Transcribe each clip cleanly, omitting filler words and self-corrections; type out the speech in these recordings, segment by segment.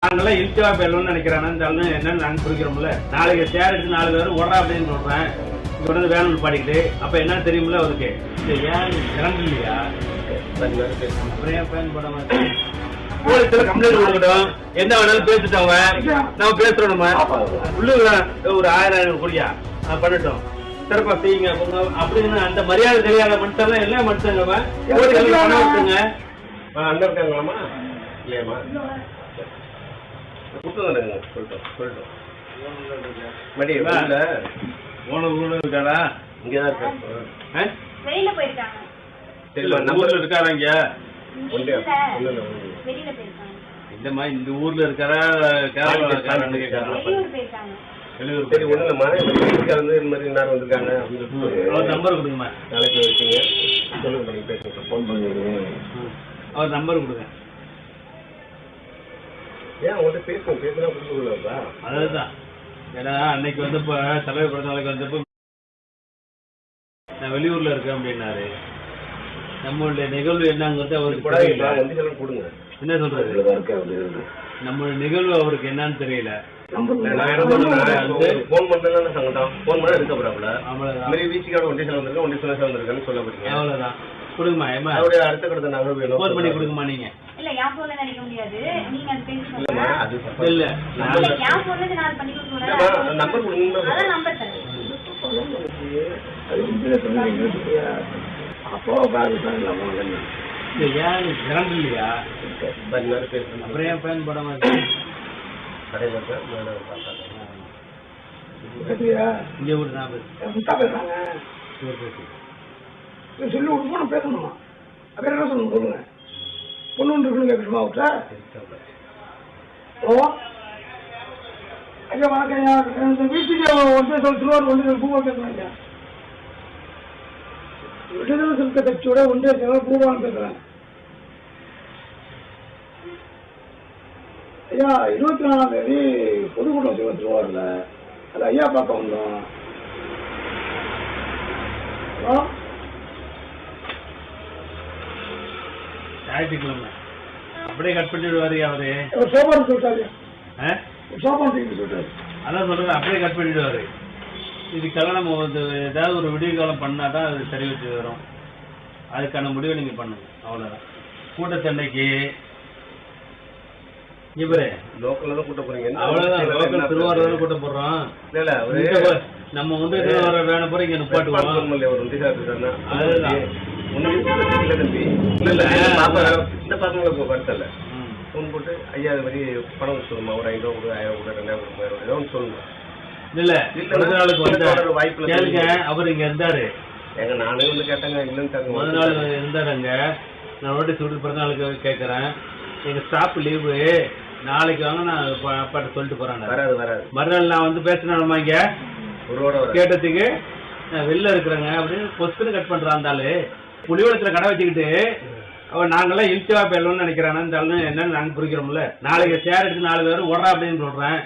நாங்களாம் இழுத்துவா போயிடணும்னு நினைக்கிறானு என்னன்னு நாங்கள் புரிக்கிறோம்ல. நாளைக்கு சேர் எடுத்து 4 பேர் ஓடுறா அப்படின்னு சொல்றேன். இங்க வந்து வேணும்னு பாடிக்கிட்டு அப்ப என்ன தெரியுமில்ல அவருக்கு. ஏன் கரண்ட் இல்லையா? அப்புறம் ஏன் ஃபேன் போட மாட்டேன்? போலீஸ்ல கம்ப்ளைண்ட் கொடுக்கட்டும். என்ன வேணாலும் பேசிட்டவங்க நம்ம பேசுறோம். நம்ம உள்ளூர் ஒரு 1000 கோடியா பண்ணட்டும், சிறப்பா செய்யுங்க அப்படின்னு அந்த மரியாதை தெரியாத மனுஷன் எல்லாம் மனுஷங்க பணம் விட்டுங்க. அங்க இருக்காங்களாமா? இல்லையாமா? சொல்லிட்டோம். இருக்காடா? இங்கதான் இருக்காங்க. வெளியில போயிருக்காங்க. நம்ம ஊர்ல இருக்காரா? இங்க வெளியில போயிருக்காங்க. இந்த மாதிரி இந்த ஊர்ல இருக்காரா? வெளியூர் போயிருக்காங்க. சரி ஒண்ணுமா வந்து இந்த மாதிரி நேரம் வந்திருக்காங்க அப்படின்னு அவர் நம்பர் கொடுங்கம்மா. நாளைக்கு வச்சுங்க. சொல்லுங்க பண்ணி பேசுங்க. ஃபோன் பண்ணிடுங்க. அவர் நம்பர் கொடுங்க. ஏன் அவங்கள்ட்ட பேசுனா கொடுத்துருக்கா? அதுதான். ஏன்னா அன்னைக்கு வந்தப்ப தலைவர் பிறந்த நாளைக்கு வந்தப்ப நான் வெளியூர்ல இருக்கேன் அப்படின்னாரு. நம்மளுடைய நிகழ்வு என்னங்கிறது அவருக்கு கொடுங்க. என்ன சொல்றது? நம்மளுடைய நிகழ்வு அவருக்கு என்னன்னு தெரியல. போன் பண்ணதான் சங்கடம். போன் பண்ண இருக்க போறாப்ல. வீச்சுக்கார ஒன்றிய வந்திருக்கான்னு சொல்ல போறீங்க. அவ்வளவுதான். கொடுங்கம்மா. ஏமா அவருடைய அடுத்த கடத்தை நாங்க வேணும். போன் பண்ணி கொடுங்கம்மா. நீங்க இல்ல யா போன்ல நினைக்க முடியாது. நீங்க அது பேசுங்க. இல்ல யா போன்ல நான் பண்ணி கொடுறேன். நம்பர் கொடுங்க. அதான் நம்பர் தரேன். அது இன்ஜில சொன்னீங்க. அப்போ பாருங்க ஏன் கரண்ட் இல்லையா? அப்புறம் ஏன் ஃபேன் போட மாட்டேன்? இங்க விட்டு நான் சொல்லி விட்டு பேசணுமா? அப்புறம் என்ன சொல்லணும் சொல்லுங்க. பொண்ணு இருக்குன்னு கேட்கணுமா அவர்கிட்ட? ஓ ஐயா வணக்கம். வீட்டுக்கு ஒன்றிய திருவாரூர் ஒன்றிய பூவா பேசுறேன். விடுதலை சிறுத்த கட்சியோட ஒன்றிய செயலர் பூவான்னு பேசுறேன். ஐயா 24ஆம் தேதி பொதுக்கூட்டம் செய்வோம் திருவாரூர்ல. அது ஐயா பார்க்க வந்தோம். ஹலோ ஞாயிற்றுக்கிழமை அப்படியே கட் பண்ணிடுவாரு அவரு. சோபான்னு சொல்லிட்டாரு. சோபான்னு சொல்லிட்டாரு. அதான் சொல்றேன், அப்படியே கட் பண்ணிடுவாரு. இதுக்கெல்லாம் நம்ம ஏதாவது ஒரு விடிய காலம் பண்ணாதான் அது சரி வச்சு வரும். அதுக்கான முடிவை நீங்க பண்ணுங்க. அவ்வளவுதான். கூட்டத்தன்னைக்கு இவரு லோக்கல்ல தான் கூட்ட போறீங்க. அவ்வளவுதான். லோக்கல் திருவாரூர் கூட்ட போடுறோம். இல்ல நம்ம வந்து திருவாரூர் வேண போற இங்க நிப்பாட்டுவோம். அதுதான் இந்த பசங்களை படுத்தல ஃபோன் போட்டு ஐயா அது மாதிரி பணம் வச்சுருமா? ஒரு 500 கொடு, 1000 கொடு, 2000 கொடு, 3000 ஏதோ ஒன்று சொல்லணும். இல்ல முதல் நாளுக்கு வந்து வாய்ப்பு கேளுங்க. அவர் இங்க இருந்தாரு. எங்க நானே வந்து கேட்டாங்க. இல்லைன்னு முதல் நாள் இருந்தாருங்க. நான் நோட்டீஸ் விட்டு பிறந்த நாளுக்கு கேட்கறேன். எங்க ஸ்டாஃப் லீவு, நாளைக்கு வாங்க நான் அப்பாட்ட சொல்லிட்டு போறேன். வராது மறுநாள் நான் வந்து பேசினோமா இங்க கேட்டதுக்கு நான் வெளில இருக்கிறேங்க அப்படின்னு பொஸ்துன்னு கட் பண்றான். இருந்தாலு புலிவளத்துல கடை வச்சுக்கிட்டு அவன் நாங்களாம் இழுத்துவா போயிடணும்னு நினைக்கிறானு என்னன்னு நாங்க புரிக்கிறோம்ல. நாளைக்கு சேர் எடுத்து 4 பேர் ஓடுறா அப்படின்னு சொல்றேன்.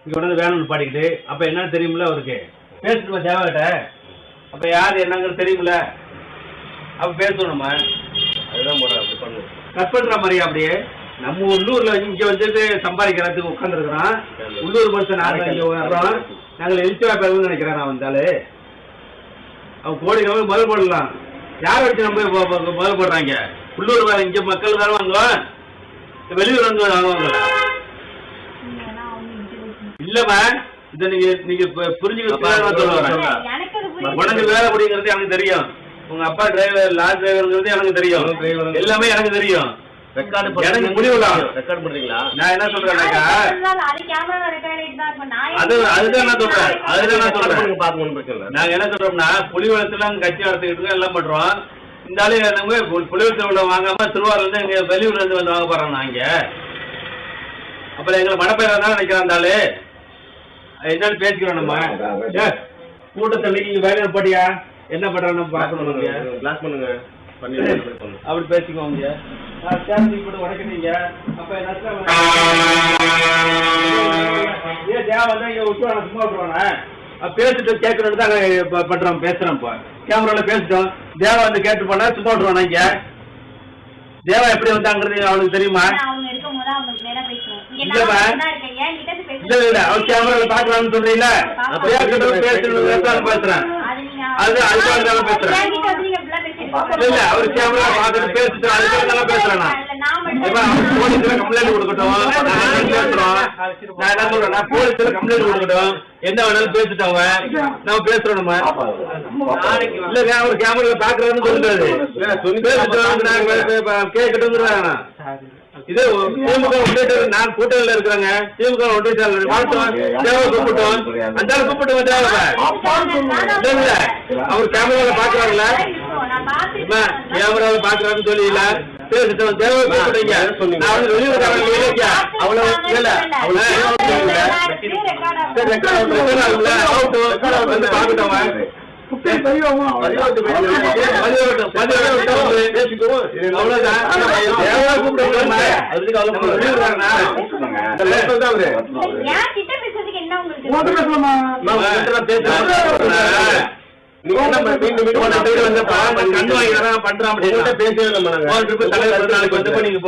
இங்க வந்து வேணும்னு பாடிக்கிட்டு அப்ப என்னன்னு தெரியுமில்ல அவருக்கு. பேசணுமா தேவைகிட்ட? அப்ப யாரு என்னங்கிறது தெரியுமில்ல. அப்ப பேசணுமா? அதுதான் போற அப்படி பண்ணுவோம். கட் பண்ற மாதிரி அப்படியே நம்ம உள்ளூர்ல இங்க வந்துட்டு சம்பாதிக்கிறதுக்கு உட்காந்துருக்கிறான். உள்ளூர் மனுஷன் நாங்க இங்க வர்றோம். நாங்கள் இழுத்துவா போயிடணும்னு நினைக்கிறேன். நான் வந்தாலே அவன் கோடி கவலை முதல் போடலாம். யாரை வச்சு நம்ம முதல் போடுறாங்க? உள்ளூர் வேலை இங்க மக்கள் வேலை வாங்குவோம். வெளியூர் வந்து வாங்குவாங்க. இல்லம்மா இதை நீங்க புரிஞ்சுக்கிட்டு உனக்கு வேலை முடியுங்கிறது எனக்கு தெரியும். உங்க அப்பா டிரைவர், லாரி டிரைவர்ங்கிறது எனக்கு தெரியும். எல்லாமே எனக்கு தெரியும். எனக்கு முடிவுலாம் ரெக்கார்ட் பண்றீங்களா? நான் என்ன சொல்றேன்னாக்கா அதுதான் நான் சொல்றேன். நாங்க என்ன சொல்றோம்னா புலிவளத்துல கட்சி நடத்திக்கிட்டு எல்லாம் பண்றோம். இந்த ஆளு புலிவளத்துல உள்ள வாங்காம திருவாரூர்ல இருந்து எங்க வெளியூர்ல இருந்து வந்து வாங்க போறோம். நாங்க அப்புறம் எங்களை மடப்பெயரா தான் நினைக்கிறான். அந்த ஆளு என்னன்னு பேசிக்கிறோம். நம்ம கூட்டத்தில் நீங்க வேலையை போட்டியா என்ன பண்றான்னு பாக்கணும். கிளாஸ் பண்ணுங்க அப்படி பேசிக்குவோங்க. உடைக்கிறீங்க அப்ப ஏன் தேவை தான் இங்க விட்டுவான சும்மா விட்டுருவானே. பேசிட்டு கேட்கணும்னு தான் பண்றோம். பேசுறோம். இப்போ கேமரால பேசிட்டோம். தேவா வந்து கேட்டு போனா சும்மா விட்டுருவானா? இங்க தேவா எப்படி வந்தாங்கிறது அவனுக்கு தெரியுமா? அவங்க இருக்கும் போது அவங்க நேரா பேசுறோம். இல்லவா இல்ல அவர் கேமரால பாக்கலாம்னு சொல்றீங்களா பேசுறேன் பேசுறேன் அது அதுக்காக பேசுறேன் இல்ல அவர் கேமரா பாத்துட்டு பேசிட்டு அதுக்காக பேசுறேன் போலீஸ்ல கம்ப்ளைண்ட் கொடுக்கட்டும் நான் பேசுறோம் நான் என்ன சொல்றேன்னா போலீஸ்ல கம்ப்ளைண்ட் கொடுக்கட்டும் என்ன வேணாலும் பேசிட்டவங்க நம்ம பேசுறோம் நம்ம இல்லங்க அவர் கேமரா பாக்குறாருன்னு சொல்லிட்டாரு கேட்கட்டும் இது திமுக நான் கூட்டணியில இருக்கிறாங்க திமுக ஒன்றிய வாழ்த்தோம் தேவை கூப்பிட்டோம் அந்த கூப்பிட்டு வந்தாங்க இல்ல அவர் கேமரால பாக்குறாங்களா கேமரால பாக்குறாருன்னு சொல்லல பேசிட்டோம் தேவை கூப்பிடுங்க நான் வந்து வெளியூர்காரங்க இல்லையா அவ்வளவு இல்ல அவ்வளவு பாக்கட்டும்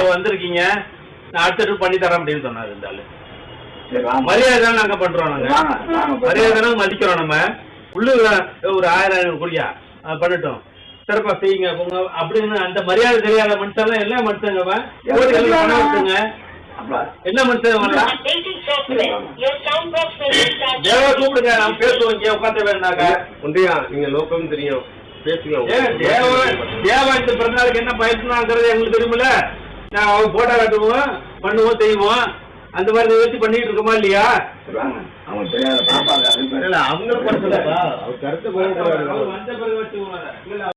வந்திருக்கீங்க அடுத்த ட்ரிப் பண்ணி தரேன் அப்படின்னு சொன்னாரு இருந்தாலும் மரியாதை நாங்க பண்றோம் நாங்க மரியாதை மதிக்கிறோம் நம்ம உள்ளூர் ஒரு 1000 கோடியா பண்ணட்டும் சிறப்பா செய்யுங்க அப்படின்னு அந்த மரியாதை தெரியாத மனுஷன் எல்லா மனுஷங்க என்ன மனுஷன் தேவா கூப்பிடுங்க நான் பேசுவோம் உட்காந்து வேணாக்க ஒன்றியா நீங்க லோக்கம் தெரியும் பேசுங்க தேவா இந்த பிறந்தநாளுக்கு என்ன பயிற்சினாங்கிறது எங்களுக்கு தெரியுமில்ல நான் அவங்க போட்டோ காட்டுவோம் பண்ணுவோம் செய்வோம் அந்த மாதிரி வச்சு பண்ணிட்டு இருக்கோமா இல்லையா அவங்க தெரியாத பாப்பாங்க அவங்க கருத்து